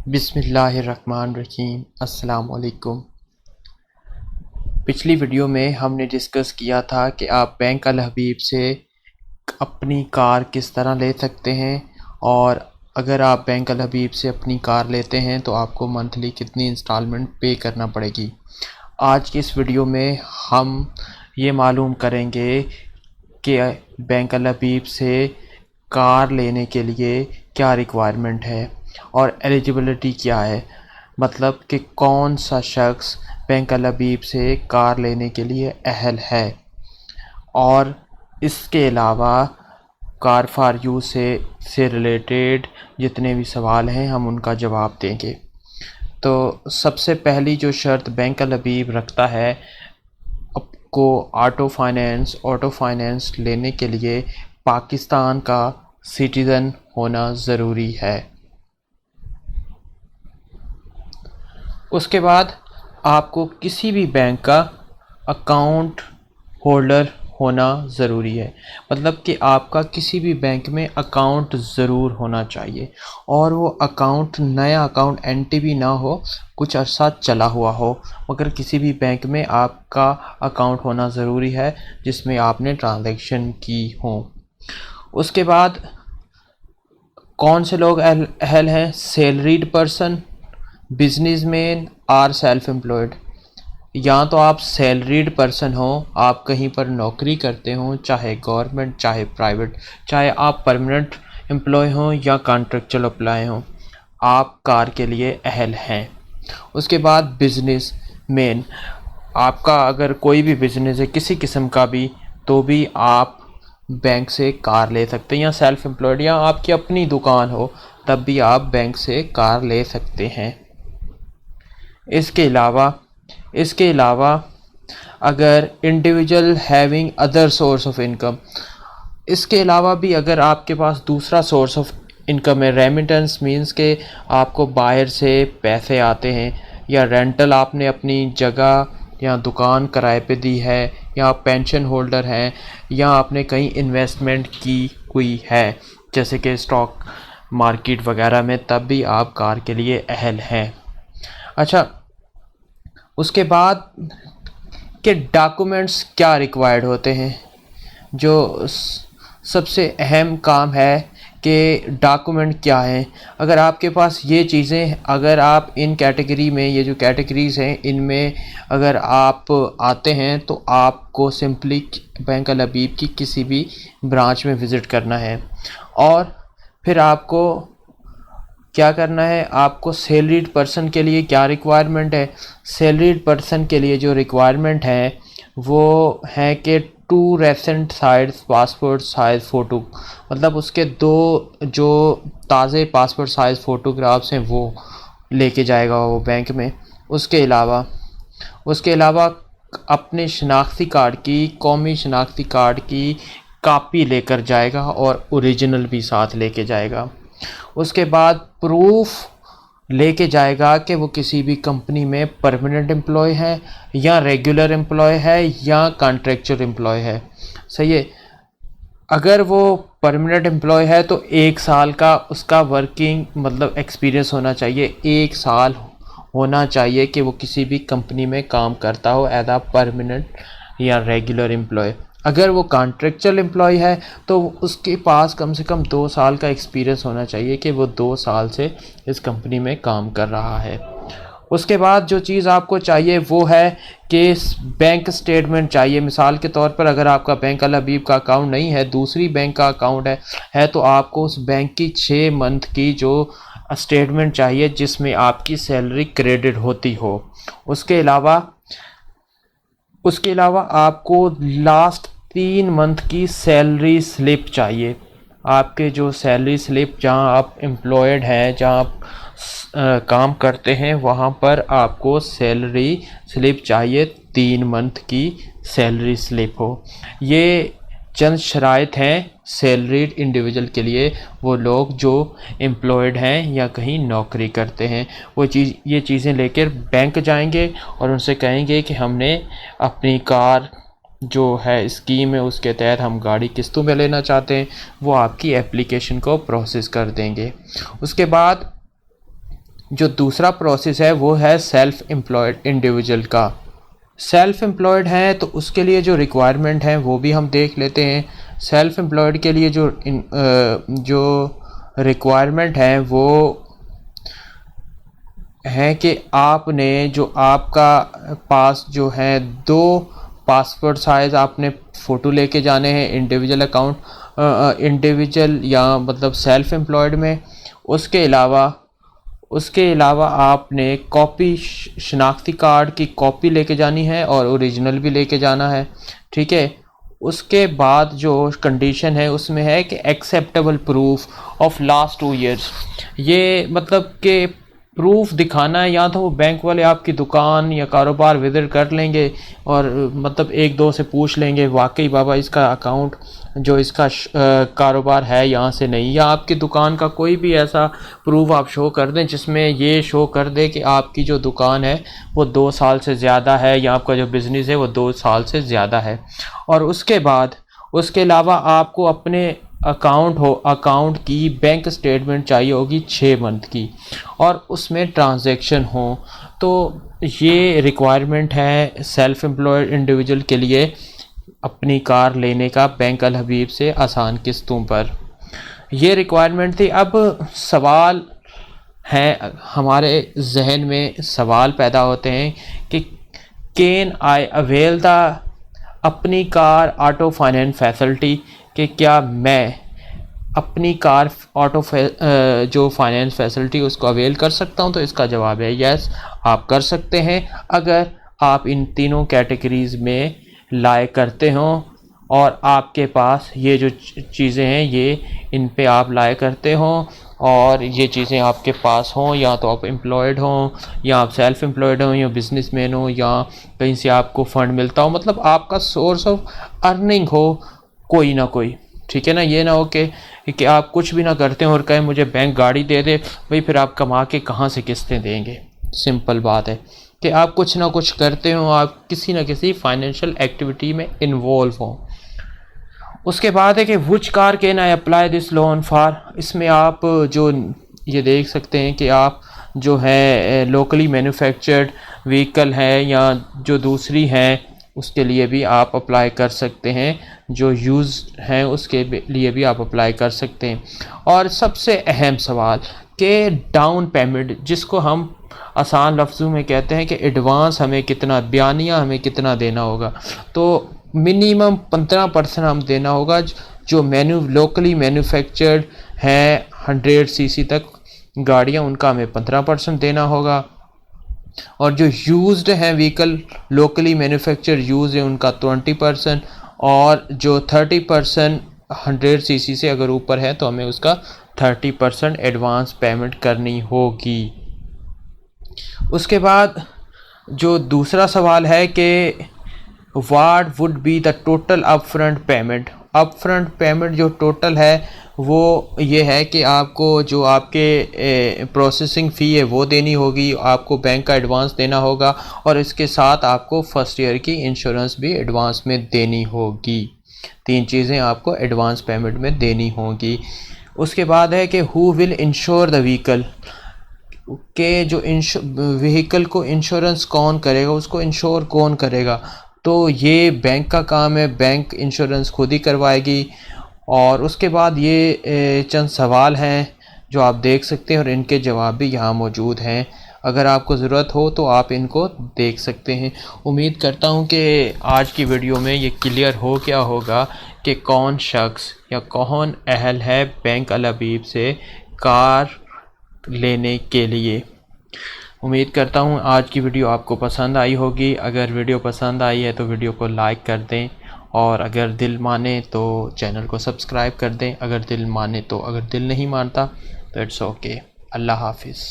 बिस्मिल्लाहिर्रहमानिर्रहीम। अस्सलाम वालेकुम। पिछली वीडियो में हमने डिस्कस किया था कि आप बैंक अल हबीब से अपनी कार किस तरह ले सकते हैं, और अगर आप बैंक अल हबीब से अपनी कार लेते हैं तो आपको मंथली कितनी इंस्टॉलमेंट पे करना पड़ेगी। आज की इस वीडियो में हम ये मालूम करेंगे कि बैंक अल हबीब से कार लेने के लिए क्या रिक्वायरमेंट है और एलिजिबिलिटी क्या है, मतलब कि कौन सा शख्स बैंक अल हबीब से कार लेने के लिए अहल है। और इसके अलावा कार फॉर यू से रिलेटेड जितने भी सवाल हैं हम उनका जवाब देंगे। तो सबसे पहली जो शर्त बैंक अल हबीब रखता है, आपको ऑटो फाइनेंस लेने के लिए पाकिस्तान का सिटीज़न होना ज़रूरी है। उसके बाद आपको किसी भी बैंक का अकाउंट होल्डर होना ज़रूरी है, मतलब कि आपका किसी भी बैंक में अकाउंट ज़रूर होना चाहिए, और वो अकाउंट नया अकाउंट एनटीबी ना हो, कुछ अर्सा चला हुआ हो, मगर किसी भी बैंक में आपका अकाउंट होना ज़रूरी है जिसमें आपने ट्रांजैक्शन की हो। उसके बाद कौन से लोग अहल हैं? सैलरीड पर्सन, बिजनेसमैन और सेल्फ एम्प्लॉयड। या तो आप सैलरीड पर्सन हो, आप कहीं पर नौकरी करते हो, चाहे गवर्नमेंट चाहे प्राइवेट, चाहे आप परमानेंट एम्प्लॉय हो या कॉन्ट्रेक्चुअल एम्प्लॉय हो, आप कार के लिए अहल हैं। उसके बाद बिजनेस मैन, आपका अगर कोई भी बिजनेस है किसी किस्म का भी, तो भी आप बैंक से कार ले सकते हैं। या सेल्फ एम्प्लॉयड या आपकी अपनी दुकान हो, तब भी आप बैंक से कार ले सकते हैं। इसके अलावा अगर individual having other source of income, इसके अलावा भी अगर आपके पास दूसरा सोर्स ऑफ इनकम है, रेमिटेंस मींस के आपको बाहर से पैसे आते हैं, या रेंटल आपने अपनी जगह या दुकान किराए पे दी है, या आप पेंशन होल्डर हैं, या आपने कहीं इन्वेस्टमेंट की हुई है जैसे कि स्टॉक मार्केट वगैरह में, तब भी आप कार के लिए अहल हैं। अच्छा, उसके बाद के डॉक्यूमेंट्स क्या रिक्वायर्ड होते हैं? जो सबसे अहम काम है कि डॉक्यूमेंट क्या हैं। अगर आपके पास ये चीज़ें, अगर आप इन कैटेगरी में, ये जो कैटेगरीज़ हैं इनमें अगर आप आते हैं, तो आपको सिंपली बैंक अल हबीब की किसी भी ब्रांच में विज़िट करना है। और फिर आपको क्या करना है, आपको सैलरीड पर्सन के लिए क्या रिक्वायरमेंट है? सैलरीड पर्सन के लिए जो रिक्वायरमेंट है वो है कि 2 रेसेंट साइज पासपोर्ट साइज़ फ़ोटो, मतलब उसके 2 जो ताज़े पासपोर्ट साइज़ फ़ोटोग्राफ्स हैं वो लेके जाएगा वो बैंक में। उसके अलावा अपने शनाख्ती कार्ड की, कौमी शनाख्ती कार्ड की कापी लेकर जाएगा और ओरिजिनल भी साथ लेके जाएगा। उसके बाद प्रूफ लेके जाएगा कि वो किसी भी कंपनी में परमानेंट एम्प्लॉय है, या रेगुलर एम्प्लॉय है, या कॉन्ट्रेक्चुअल एम्प्लॉय है। सही है। अगर वो परमानेंट एम्प्लॉय है तो 1 साल का उसका वर्किंग मतलब एक्सपीरियंस होना चाहिए। 1 साल होना चाहिए कि वो किसी भी कंपनी में काम करता हो एज आ परमानेंट या रेगुलर एम्प्लॉय। अगर वो कॉन्ट्रेक्चुअल एम्प्लॉय है तो उसके पास कम से कम 2 साल का एक्सपीरियंस होना चाहिए कि वो 2 साल से इस कंपनी में काम कर रहा है। उसके बाद जो चीज़ आपको चाहिए वो है कि बैंक स्टेटमेंट चाहिए। मिसाल के तौर पर अगर आपका बैंक अल हबीब का अकाउंट नहीं है, दूसरी बैंक का अकाउंट है तो आपको उस बैंक की 6 मंथ की जो स्टेटमेंट चाहिए जिसमें आपकी सैलरी क्रेडिट होती हो। उसके अलावा आपको लास्ट 3 मंथ की सैलरी स्लिप चाहिए। आपके जो सैलरी स्लिप, जहां आप एम्प्लॉयड हैं, जहां आप काम करते हैं, वहां पर आपको सैलरी स्लिप चाहिए, 3 मंथ की सैलरी स्लिप हो। ये चंद शराइत हैं सैलरीड इंडिविजुअल के लिए, वो लोग जो एम्प्लॉयड हैं या कहीं नौकरी करते हैं। ये चीज़ें लेकर बैंक जाएंगे और उनसे कहेंगे कि हमने अपनी कार जो है स्कीम है उसके तहत हम गाड़ी किस्तों में लेना चाहते हैं, वो आपकी एप्लीकेशन को प्रोसेस कर देंगे। उसके बाद जो दूसरा प्रोसेस है वो है सेल्फ एम्प्लॉयड इंडिविजुअल का। सेल्फ एम्प्लॉयड है तो उसके लिए जो रिक्वायरमेंट है वो भी हम देख लेते हैं। सेल्फ एम्प्लॉयड के लिए जो रिक्वायरमेंट है वो है कि आपने जो आपका पास जो है 2 पासपोर्ट साइज़ आपने फ़ोटो लेके जाने हैं इंडिविजुअल अकाउंट इंडिविजुअल या मतलब सेल्फ एम्प्लॉयड में। उसके अलावा आपने कॉपी शनाख्ती कार्ड की कॉपी लेके जानी है और ओरिजिनल भी लेके जाना है, ठीक है। उसके बाद जो कंडीशन है उसमें है कि acceptable proof of last 2 years. ये मतलब कि प्रूफ दिखाना है, या तो वो बैंक वाले आपकी दुकान या कारोबार विजिट कर लेंगे और मतलब 1-2 से पूछ लेंगे वाकई बाबा इसका अकाउंट जो इसका कारोबार है यहाँ से नहीं, या आपकी दुकान का कोई भी ऐसा प्रूफ आप शो कर दें जिसमें ये शो कर दे कि आपकी जो दुकान है वो 2 साल से ज़्यादा है या आपका जो बिज़नेस है वो 2 साल से ज़्यादा है। और उसके अलावा आपको अपने अकाउंट की बैंक स्टेटमेंट चाहिए होगी 6 मंथ की और उसमें ट्रांजैक्शन हो। तो ये रिक्वायरमेंट है सेल्फ एम्प्लॉयड इंडिविजुअल के लिए अपनी कार लेने का बैंक अल हबीब से आसान किस्तों पर। ये रिक्वायरमेंट थी। अब सवाल हैं हमारे जहन में, सवाल पैदा होते हैं कि कैन आई अवेल द अपनी कार ऑटो फाइनेंस फैसिलिटी, कि क्या मैं अपनी कार जो फाइनेंस फैसिलिटी उसको अवेल कर सकता हूं। तो इसका जवाब है यस, आप कर सकते हैं अगर आप इन तीनों कैटेगरीज़ में लाए करते हो और आपके पास ये जो चीज़ें हैं ये इन पे आप लाए करते हो और ये चीज़ें आपके पास हों, या तो आप एम्प्लॉयड हों या आप सेल्फ एम्प्लॉयड हों या बिजनेसमैन हो या कहीं से आपको फ़ंड मिलता हो, मतलब आपका सोर्स ऑफ अर्निंग हो कोई ना कोई, ठीक है ना। ये ना हो कि आप कुछ भी ना करते हो और कहें मुझे बैंक गाड़ी दे दे, भाई फिर आप कमा के कहाँ से किस्तें देंगे। सिंपल बात है कि आप कुछ ना कुछ करते हो, आप किसी न किसी फाइनेंशियल एक्टिविटी में इन्वॉल्व हो। उसके बाद है कि which car can I apply this loan for. इसमें आप जो ये देख सकते हैं कि आप जो है लोकली मैन्युफैक्चर्ड व्हीकल है या जो दूसरी हैं उसके लिए भी आप अप्लाई कर सकते हैं, जो यूज़ हैं उसके लिए भी आप अप्लाई कर सकते हैं। और सबसे अहम सवाल कि डाउन पेमेंट, जिसको हम आसान लफ्ज़ों में कहते हैं कि एडवांस हमें कितना, बयानिया हमें कितना देना होगा। तो मिनिमम 15% हम देना होगा। जो लोकली मैन्युफैक्चर्ड हैं 100 सीसी तक गाड़ियाँ, उनका हमें 15% देना होगा। और जो यूज्ड हैं व्हीकल लोकली मैन्युफैक्चर यूज़ है उनका 20%, और जो 30% 100 सीसी से अगर ऊपर है तो हमें उसका 30% एडवांस पेमेंट करनी होगी। उसके बाद जो दूसरा सवाल है कि what would be the total upfront payment. Upfront payment जो टोटल है वो ये है कि आपको जो आपके प्रोसेसिंग फ़ी है वो देनी होगी, आपको बैंक का एडवांस देना होगा और इसके साथ आपको फर्स्ट ईयर की इंश्योरेंस भी एडवांस में देनी होगी। 3 चीज़ें आपको एडवांस पेमेंट में देनी होगी। उसके बाद है कि who will ensure the vehicle, के जो व्हीकल को इंश्योरेंस कौन करेगा, उसको इंश्योर कौन करेगा। तो ये बैंक का काम है, बैंक इंश्योरेंस खुद ही करवाएगी। और उसके बाद ये चंद सवाल हैं जो आप देख सकते हैं और इनके जवाब भी यहाँ मौजूद हैं। अगर आपको ज़रूरत हो तो आप इनको देख सकते हैं। उम्मीद करता हूँ कि आज की वीडियो में ये क्लियर हो गया होगा कि कौन शख्स या कौन अहल है बैंक अल हबीब से कार लेने के लिए। उम्मीद करता हूँ आज की वीडियो आपको पसंद आई होगी। अगर वीडियो पसंद आई है तो वीडियो को लाइक कर दें और अगर दिल माने तो चैनल को सब्सक्राइब कर दें। अगर दिल माने तो, अगर दिल नहीं मानता तो इट्स ओके। अल्लाह हाफिज़।